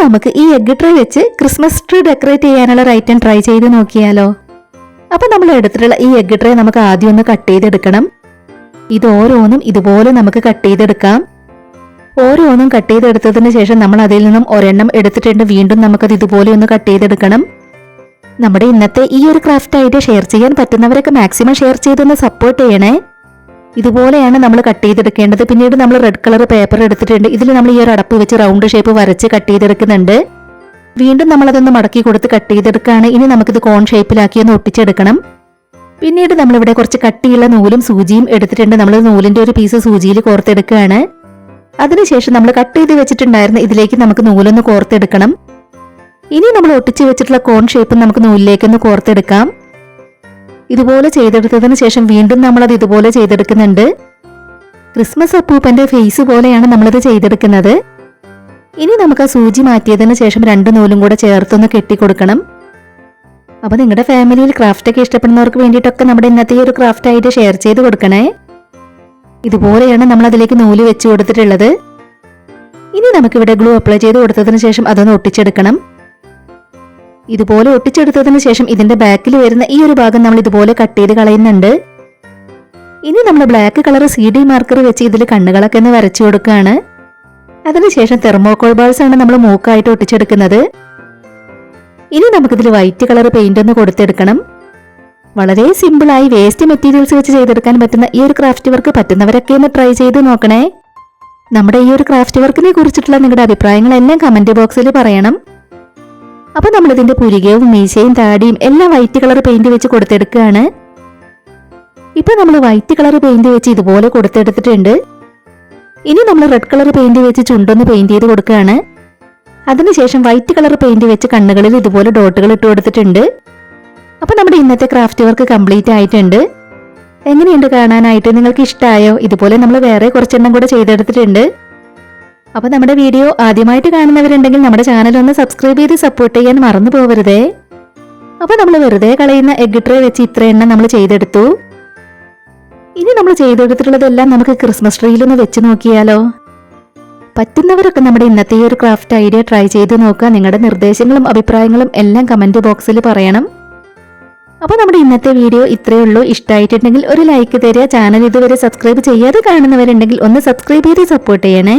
നമുക്ക് ഈ egg tray വെച്ച് ക്രിസ്മസ് ട്രീ ഡെക്കറേറ്റ് ചെയ്യാനുള്ള ഒരു ഐറ്റം ട്രൈ ചെയ്ത് നോക്കിയാലോ. അപ്പൊ നമ്മൾ എടുത്തിട്ടുള്ള ഈ എഗ് ട്രേ നമുക്ക് ആദ്യം ഒന്ന് കട്ട് ചെയ്തെടുക്കണം. ഇത് ഓരോന്നും ഇതുപോലെ നമുക്ക് കട്ട് ചെയ്തെടുക്കാം. ഓരോന്നും കട്ട് ചെയ്തെടുത്തതിന് ശേഷം നമ്മൾ അതിൽ നിന്നും ഒരെണ്ണം എടുത്തിട്ടുണ്ട്. വീണ്ടും നമുക്കത് ഇതുപോലെ ഒന്ന് കട്ട് ചെയ്തെടുക്കണം. നമ്മുടെ ഇന്നത്തെ ഈ ഒരു ക്രാഫ്റ്റ് ആയിട്ട് ഷെയർ ചെയ്യാൻ പറ്റുന്നവരൊക്കെ മാക്സിമം ഷെയർ ചെയ്തൊന്ന് സപ്പോർട്ട് ചെയ്യണേ. ഇതുപോലെയാണ് നമ്മൾ കട്ട് ചെയ്തെടുക്കേണ്ടത്. പിന്നീട് നമ്മൾ റെഡ് കളർ പേപ്പർ എടുത്തിട്ടുണ്ട്. ഇതിൽ നമ്മൾ ഈ ഒരു അടപ്പ് വെച്ച് റൗണ്ട് ഷേപ്പ് വരച്ച് കട്ട് ചെയ്തെടുക്കുന്നുണ്ട്. വീണ്ടും നമ്മളതൊന്ന് മടക്കി കൊടുത്ത് കട്ട് ചെയ്തെടുക്കുകയാണ്. ഇനി നമുക്കിത് കോൺ ഷേപ്പിലാക്കി ഒന്ന് ഒട്ടിച്ചെടുക്കണം. പിന്നീട് നമ്മളിവിടെ കുറച്ച് കട്ടിയുള്ള നൂലും സൂചിയും എടുത്തിട്ടുണ്ട്. നമ്മൾ നൂലിന്റെ ഒരു പീസ് സൂചിയിൽ കോർത്തെടുക്കുകയാണ്. അതിനുശേഷം നമ്മൾ കട്ട് ചെയ്ത് വെച്ചിട്ടുണ്ടായിരുന്ന ഇതിലേക്ക് നമുക്ക് നൂലൊന്ന് കോർത്തെടുക്കണം. ഇനി നമ്മൾ ഒട്ടിച്ച് വെച്ചിട്ടുള്ള കോൺ ഷേപ്പ് നമുക്ക് നൂലിലേക്കൊന്ന് കോർത്തെടുക്കാം. ഇതുപോലെ ചെയ്തെടുത്തതിന് ശേഷം വീണ്ടും നമ്മളത് ഇതുപോലെ ചെയ്തെടുക്കുന്നുണ്ട്. ക്രിസ്മസ് അപ്പൂപ്പന്റെ ഫേസ് പോലെയാണ് നമ്മളിത് ചെയ്തെടുക്കുന്നത്. ഇനി നമുക്ക് ആ സൂചി മാറ്റിയതിന് ശേഷം രണ്ട് നൂലും കൂടെ ചേർത്തൊന്ന് കെട്ടിക്കൊടുക്കണം. അപ്പൊ നിങ്ങളുടെ ഫാമിലിയിൽ ക്രാഫ്റ്റ് ഒക്കെ ഇഷ്ടപ്പെടുന്നവർക്ക് വേണ്ടിയിട്ടൊക്കെ നമ്മുടെ ഇന്നത്തെ ഈ ഒരു ക്രാഫ്റ്റ് ആയിട്ട് ഷെയർ ചെയ്ത് കൊടുക്കണേ. ഇതുപോലെയാണ് നമ്മൾ അതിലേക്ക് നൂല് വെച്ച് കൊടുത്തിട്ടുള്ളത്. ഇനി നമുക്കിവിടെ ഗ്ലൂ അപ്ലൈ ചെയ്ത് കൊടുത്തതിന് ശേഷം അതൊന്ന് ഒട്ടിച്ചെടുക്കണം. ഇതുപോലെ ഒട്ടിച്ചെടുത്തതിന് ശേഷം ഇതിന്റെ ബാക്കിൽ വരുന്ന ഈ ഒരു ഭാഗം നമ്മൾ ഇതുപോലെ കട്ട് ചെയ്ത് കളയുന്നുണ്ട്. ഇനി നമ്മൾ ബ്ലാക്ക് കളർ CD മാർക്കർ വെച്ച് ഇതിൽ കണ്ണുകളൊക്കെ ഒന്ന് വരച്ചു കൊടുക്കുകയാണ്. അതിനുശേഷം തെർമോകോൾ ബാൾസ് ആണ് നമ്മൾ മൂക്കായിട്ട് ഒട്ടിച്ചെടുക്കുന്നത്. ഇനി നമുക്കിതിൽ വൈറ്റ് കളർ പെയിന്റ് ഒന്ന് കൊടുത്തെടുക്കണം. വളരെ സിമ്പിളായി വേസ്റ്റ് മെറ്റീരിയൽസ് വെച്ച് ചെയ്തെടുക്കാൻ പറ്റുന്ന ഈ ഒരു ക്രാഫ്റ്റ് വർക്ക് പറ്റുന്നവരൊക്കെ ഒന്ന് ട്രൈ ചെയ്ത് നോക്കണേ. നമ്മുടെ ഈ ഒരു ക്രാഫ്റ്റ് വർക്കിനെ കുറിച്ചിട്ടുള്ള നിങ്ങളുടെ അഭിപ്രായങ്ങളെല്ലാം കമന്റ് ബോക്സിൽ പറയണം. അപ്പൊ നമ്മൾ ഇതിന്റെ പുരികവും മീശയും താടിയും എല്ലാം വൈറ്റ് കളർ പെയിന്റ് വെച്ച് കൊടുത്തെടുക്കുകയാണ്. ഇപ്പൊ നമ്മൾ വൈറ്റ് കളർ പെയിന്റ് വെച്ച് ഇതുപോലെ കൊടുത്തെടുത്തിട്ടുണ്ട്. ഇനി നമ്മൾ റെഡ് കളർ പെയിന്റ് വെച്ച് ചുണ്ടൊന്ന് പെയിന്റ് ചെയ്ത് കൊടുക്കുകയാണ്. അതിനുശേഷം വൈറ്റ് കളർ പെയിന്റ് വെച്ച് കണ്ണുകളിൽ ഇതുപോലെ ഡോട്ടുകൾ ഇട്ട് കൊടുത്തിട്ടുണ്ട്. അപ്പൊ നമ്മുടെ ഇന്നത്തെ ക്രാഫ്റ്റ് വർക്ക് കംപ്ലീറ്റ് ആയിട്ടുണ്ട്. എങ്ങനെയുണ്ട് കാണാനായിട്ട്? നിങ്ങൾക്ക് ഇഷ്ടമായോ? ഇതുപോലെ നമ്മൾ വേറെ കുറച്ചെണ്ണം കൂടെ ചെയ്തെടുത്തിട്ടുണ്ട്. അപ്പൊ നമ്മുടെ വീഡിയോ ആദ്യമായിട്ട് കാണുന്നവരുണ്ടെങ്കിൽ നമ്മുടെ ചാനൽ ഒന്ന് സബ്സ്ക്രൈബ് ചെയ്ത് സപ്പോർട്ട് ചെയ്യാൻ മറന്നു പോകരുതേ. അപ്പൊ നമ്മൾ വെറുതെ കളയുന്ന എഗ് ട്രേ വെച്ച് ഇത്ര എണ്ണം നമ്മൾ ചെയ്തെടുത്തു. ഇനി നമ്മൾ ചെയ്തെടുത്തിട്ടുള്ളതെല്ലാം നമുക്ക് ക്രിസ്മസ് ട്രീയിലൊന്ന് വെച്ച് നോക്കിയാലോ. പറ്റുന്നവരൊക്കെ നമ്മുടെ ഇന്നത്തെ ഈ ഒരു ക്രാഫ്റ്റ് ഐഡിയ ട്രൈ ചെയ്ത് നോക്കുക. നിങ്ങളുടെ നിർദ്ദേശങ്ങളും അഭിപ്രായങ്ങളും എല്ലാം കമന്റ് ബോക്സിൽ പറയണം. അപ്പൊ നമ്മുടെ ഇന്നത്തെ വീഡിയോ ഇത്രയേ ഉള്ളൂ. ഇഷ്ടമായിട്ടുണ്ടെങ്കിൽ ഒരു ലൈക്ക് തരിക. ചാനൽ ഇതുവരെ സബ്സ്ക്രൈബ് ചെയ്യാതെ കാണുന്നവരുണ്ടെങ്കിൽ ഒന്ന് സബ്സ്ക്രൈബ് ചെയ്ത് സപ്പോർട്ട് ചെയ്യണേ.